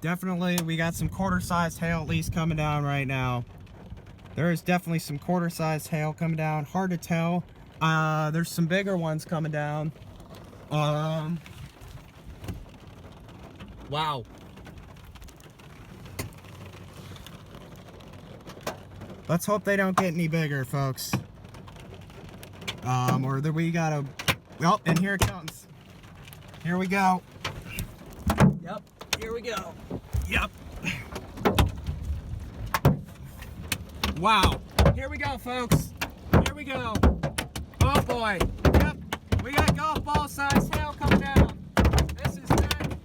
Definitely, we got some quarter-sized hail at least coming down right now. There is definitely some quarter-sized hail coming down. Hard to tell. There's some bigger ones coming down. Wow. Let's hope they don't get any bigger, folks. Or that we gotta... Oh, and here it comes. Here we go. Yep, here we go. Yep. Wow. Here we go, folks. Here we go. Oh boy. Yep. We got golf ball size hail coming down. This is good.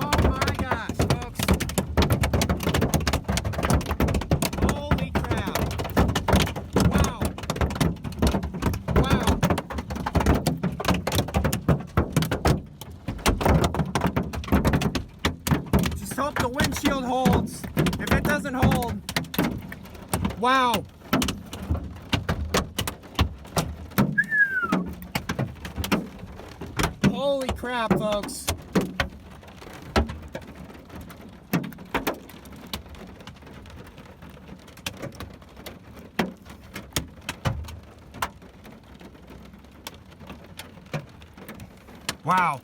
Oh my gosh, folks. Holy crap. Wow. Wow. Just hope the windshield holds. If it doesn't hold, wow. Holy crap, folks. Wow.